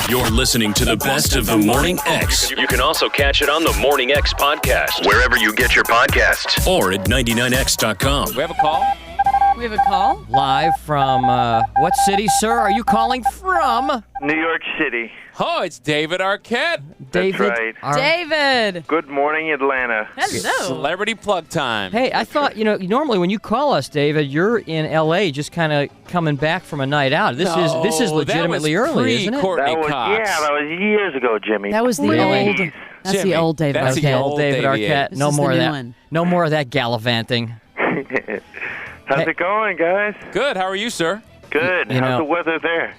You're listening to the best of the Morning X. You can also catch it on the Morning X podcast, wherever you get your podcasts, or at 99x.com. We have a call? We have a call? Live from, what city, sir? Are you calling from? New York City. Oh, it's David Arquette. David. right. David. Good morning, Atlanta. Hello. Celebrity plug time. Hey, I thought, normally when you call us, David, you're in L.A. just kind of coming back from a night out. This is legitimately early, isn't it? Courtney That Cox. was years ago, Jimmy. That was the Please. old. That's Jimmy, the old David that's the Arquette. old David Davey Arquette. This No is more the of new that. one. No more of that gallivanting. How's it going, guys? Good. How are you, sir? Good. You How's know- the weather there?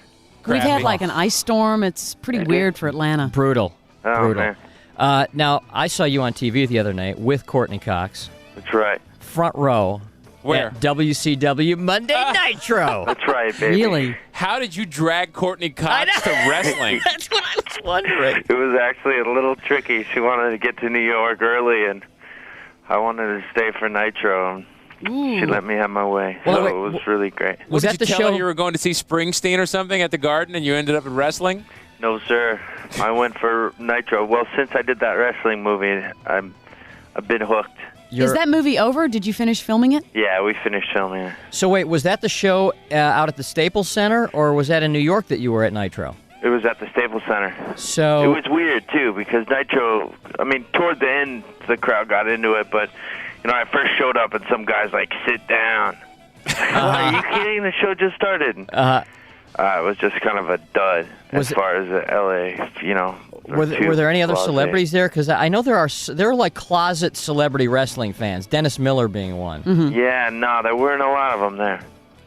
We've Crappy. had like an ice storm. It's pretty weird for Atlanta. Brutal. Oh, Brutal. man. Now, I saw you on TV the other night with Courtney Cox, That's right. front row. Where? At WCW Monday Nitro. That's right, baby. Really? How did you drag Courtney Cox to wrestling? That's what I was wondering. It was actually a little tricky. She wanted to get to New York early, and I wanted to stay for Nitro. And she let me have my way. Well, So wait, it was really great. Was Did that the you tell show? her you were going to see Springsteen or something at the Garden and you ended up at wrestling? No, sir. I went for Nitro. Well, since I did that wrestling movie, I've been hooked. Is that movie over? Did you finish filming it? Yeah, we finished filming it. So wait, was that the show out at the Staples Center, or was that in New York that you were at Nitro? It was at the Staples Center. So It was weird, too, because Nitro, toward the end, the crowd got into it, but, I first showed up and some guy's like, sit down. Are you kidding? The show just started. It was just kind of a dud Was as it- far as the L.A., were there any other blase. celebrities there? Because I know there are like closet celebrity wrestling fans. Dennis Miller being one. Yeah, no, there weren't a lot of them there.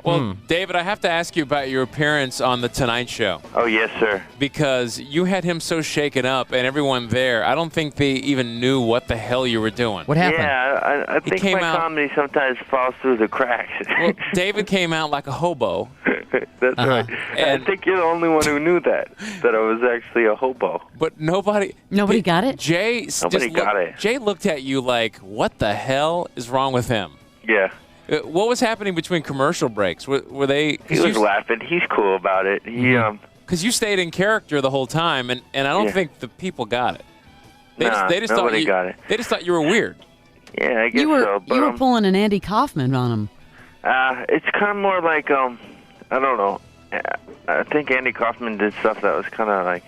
Well, David, I have to ask you about your appearance on The Tonight Show Oh, yes, sir. because you had him so shaken up and everyone there, I don't think they even knew what the hell you were doing. What happened? Yeah, I think came my out- comedy sometimes falls through the cracks. Well, David came out like a hobo. That's right. And- I think you're the only one who knew that I was actually a hobo. But nobody got it? Jay Nobody got it. Jay looked at you like, what the hell is wrong with him? Yeah. What was happening between commercial breaks? Were they? He was laughing. He's cool about it. Because you stayed in character the whole time, and I don't Yeah. think the people got it. Nah, they just nobody thought you, got it. They just thought you were weird. Yeah, I guess You were so. But, you were pulling an Andy Kaufman on him. it's kind of more like, I don't know. I think Andy Kaufman did stuff that was kind of like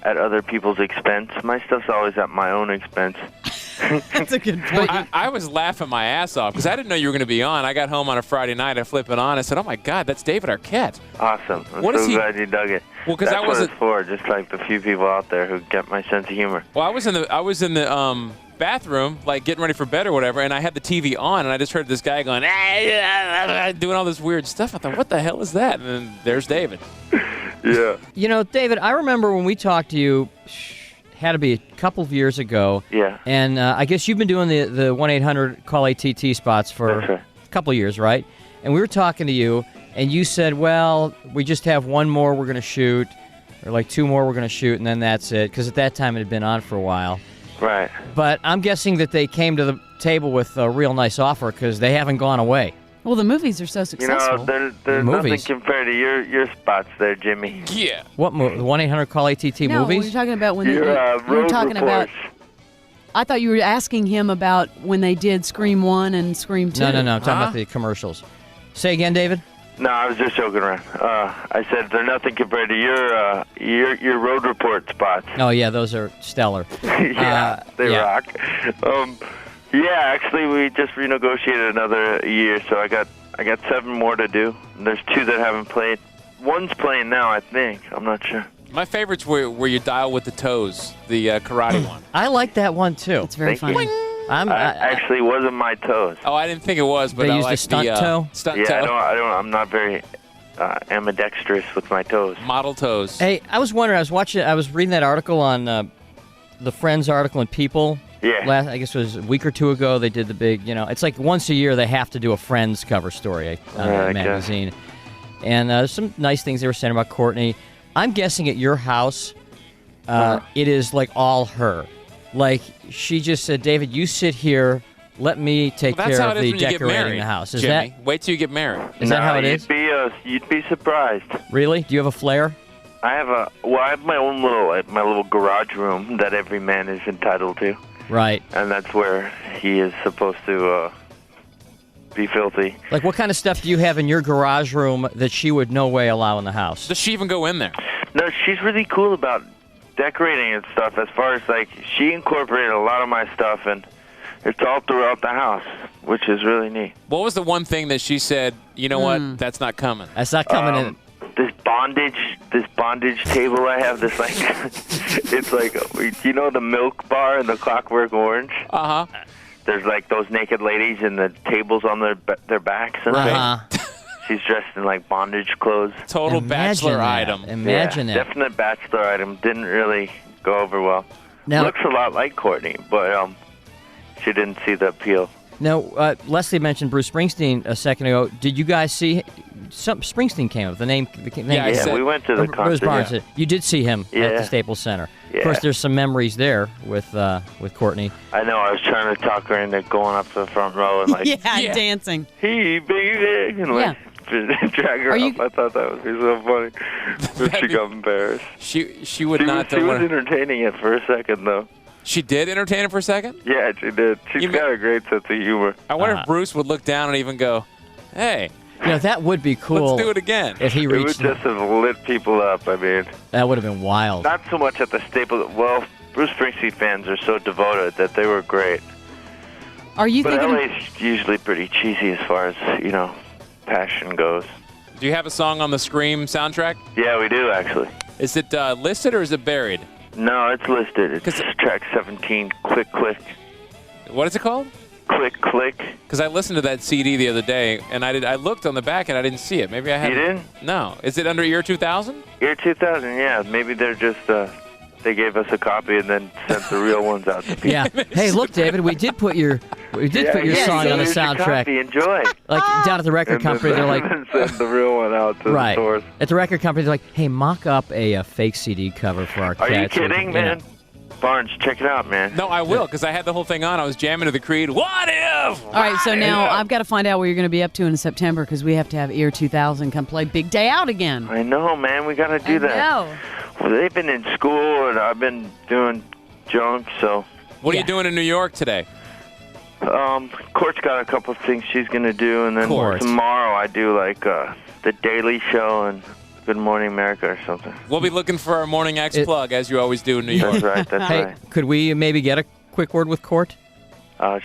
at other people's expense. My stuff's always at my own expense. That's a good point. I was laughing my ass off because I didn't know you were going to be on. I got home on a Friday night. I flip it on. I said, "Oh my God, that's David Arquette." Awesome. I'm What is so he- glad you dug it. Well, 'cause That's I what wasn't- it's for, just like the few people out there who get my sense of humor. Well, I was in the bathroom, like getting ready for bed or whatever, and I had the TV on, and I just heard this guy going, doing all this weird stuff. I thought, what the hell is that? And then there's David. Yeah. David, I remember when we talked to you, had to be a couple of years ago. Yeah. And I guess you've been doing the 1-800-CALL-ATT spots for That's right. a couple of years, right? And we were talking to you, and you said, well, we just have one more we're going to shoot, or like two more we're going to shoot, and then that's it. Because at that time it had been on for a while. Right. But I'm guessing that they came to the table with a real nice offer because they haven't gone away. Well, the movies are so successful. There's nothing Movies. compared to your spots there, Jimmy. Yeah. What the 1-800-CALL-ATT no, movies? we were talking about when Your you were road talking reports. about. I thought you were asking him about when they did Scream 1 and Scream 2. No. I'm talking about the commercials. Say again, David? No, I was just joking around. I said they're nothing compared to your road report spots. Oh, yeah, those are stellar. Yeah, they yeah. rock. Yeah, actually, we just renegotiated another year, so I got 7 more to do. There's 2 that haven't played. One's playing now, I think. I'm not sure. My favorites were where you dial with the toes, the karate one. I like that one, too. It's very Thank you. funny. Actually, wasn't my toes. Oh, I didn't think it was, but They I used the like stunt toe? Stunt Yeah, toe. I'm not very ambidextrous with my toes. Model toes. Hey, I was wondering, I was reading that article on the Friends article in People. Yeah. I guess it was a week or two ago. They did the big, it's like once a year they have to do a Friends cover story on I a guess. magazine. And there's some nice things they were saying about Courtney. I'm guessing at your house, it is like all her. Like she just said, David, you sit here. Let me take Well, that's care how of it is the when you get decorating married, the house. Is Jimmy. Wait till you get married. that how it is? You'd be surprised. Really? Do you have a flare? I have my own little garage room that every man is entitled to. Right. And that's where he is supposed to be filthy. Like, what kind of stuff do you have in your garage room that she would no way allow in the house? Does she even go in there? No, she's really cool about decorating and stuff. As far as, like, she incorporated a lot of my stuff, and it's all throughout the house, which is really neat. What was the one thing that she said, you know what, that's not coming? That's not coming in. This bondage table I have, this, like, it's like, you know the Milk Bar and the Clockwork Orange? Uh-huh. There's, like, those naked ladies and the tables on their backs and things. She's dressed in, like, bondage clothes. Total bachelor item. Imagine that. Definite bachelor item. Didn't really go over well. Now, looks a lot like Courtney, but she didn't see the appeal. Now, Leslie mentioned Bruce Springsteen a second ago. Did you guys see Springsteen came up? The name. Yeah, we went to the concert. Rose Barnes. Yeah. You did see him at the Staples Center. Yeah. Of course, there's some memories there with Courtney. I know. I was trying to talk her into going up to the front row and like, dancing. Hey, baby, and like drag her up. I thought that would be so funny. But she got embarrassed. She would not. She was entertaining it for a second, though. She did entertain it for a second? Yeah, she did. She's got a great sense of humor. I wonder if Bruce would look down and even go, hey. You know, that would be cool. Let's do it again. If he reached. It would just have lit people up, I mean. That would have been wild. Not so much at the Staples. Well, Bruce Springsteen fans are so devoted that they were great. Are you thinking... But LA's usually pretty cheesy as far as, you know, passion goes. Do you have a song on the Scream soundtrack? Yeah, we do, actually. Is it listed or is it buried? No, it's listed. It's track 17, Click Click. What is it called? Click Click. Because I listened to that CD the other day, and I looked on the back, and I didn't see it. Maybe I had. You didn't? No. Is it under Year 2000? Year 2000, yeah. Maybe they're just, they gave us a copy and then sent the real ones out to people. Yeah. Hey, look, David, we did put your song on the soundtrack. Copy. Enjoy. Like, down at the record company, they're like... And send the real one out to the stores. At the record company, they're like, hey, mock up a fake CD cover for our Are cats. you kidding, man? Barnes, check it out, man. No, I will, because I had the whole thing on. I was jamming to the Creed. What if? All right, so now I've got to find out what you're going to be up to in September because we have to have Year 2000 come play Big Day Out again. I know, man. We got to do that. I know. Well, they've been in school, and I've been doing junk, so... What are you doing in New York today? Court's got a couple of things she's going to do, and then tomorrow I do, like, The Daily Show and Good Morning America or something. We'll be looking for our Morning X plug, as you always do in New York. That's right, that's Hey, right. could we maybe get a quick word with Court?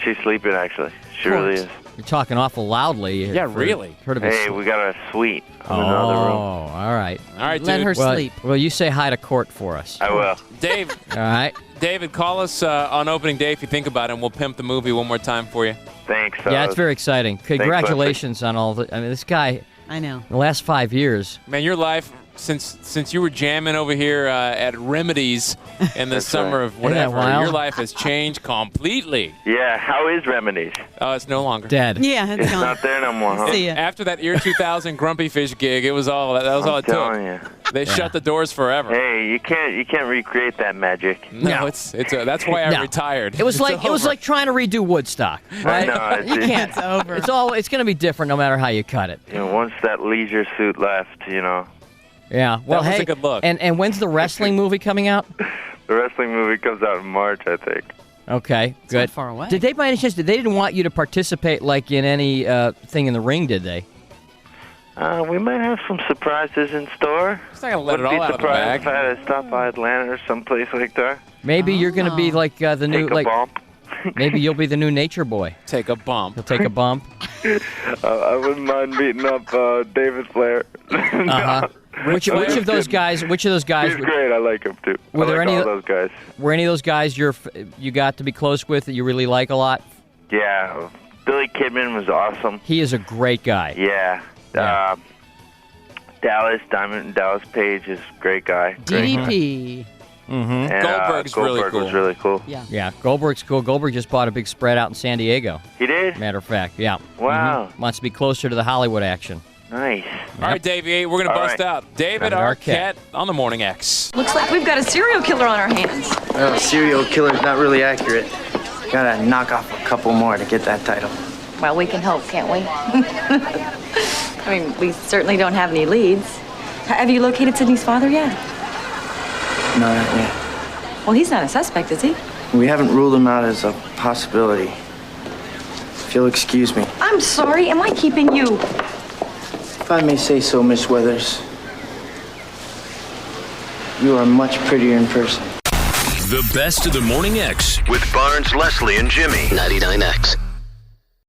She's sleeping, actually. She really is. You're talking awful loudly. Yeah, really. Hey, we got a suite in another room. Oh, all right. All right, Let dude. her sleep. Well, you say hi to Court for us. I will. Dave. All right. David, call us on opening day if you think about it, and we'll pimp the movie one more time for you. Thanks, Yeah, it's very exciting. Congratulations on all the... I mean, this guy... I know. In the last 5 years... Man, your life... Since you were jamming over here at Remedies in the summer of whatever, your life has changed completely. Yeah, how is Remedies? Oh, it's no longer. Dead. Yeah, it's not there no more, huh? See ya. After that Year 2000 Grumpy Fish gig, it was all that was all it took. You. They shut the doors forever. Hey, you can't recreate that magic. No, that's why I retired. It was like trying to redo Woodstock, right? I know, you can't. It's over. It's going to be different no matter how you cut it. You know, once that leisure suit left, you know. Yeah, well, that was a good look. And when's the wrestling movie coming out? The wrestling movie comes out in March, I think. Okay, good. Not far away. Did they, by any chance, they didn't want you to participate like in any thing in the ring, did they? We might have some surprises in store. It's not gonna let it all out of the bag. If I had to stop by Atlanta or someplace like that. Maybe you're going to be like the new Take a bump. Maybe you'll be the new Nature Boy. Take a bump. You'll take a bump. I wouldn't mind beating up David Flair. Which of those guys? He's great. I like him too. Were there any of those guys? Were any of those guys you got to be close with that you really like a lot? Yeah, Billy Kidman was awesome. He is a great guy. Yeah. Dallas Page is a great guy. DDP. And, Goldberg's Goldberg was really cool. Yeah. Goldberg's cool. Goldberg just bought a big spread out in San Diego. He did? Matter of fact, yeah. Wow. Wants to be closer to the Hollywood action. Nice. All right, Davey, we're going to bust out. David Arquette on the Morning X. Looks like we've got a serial killer on our hands. Well, serial killer's not really accurate. Gotta knock off a couple more to get that title. Well, we can hope, can't we? I mean, we certainly don't have any leads. Have you located Sydney's father yet? No, not yet. Well, he's not a suspect, is he? We haven't ruled him out as a possibility. If you'll excuse me. I'm sorry. Am I keeping you? If I may say so, Miss Weathers, you are much prettier in person. The best of the Morning X with Barnes, Leslie, and Jimmy. 99X.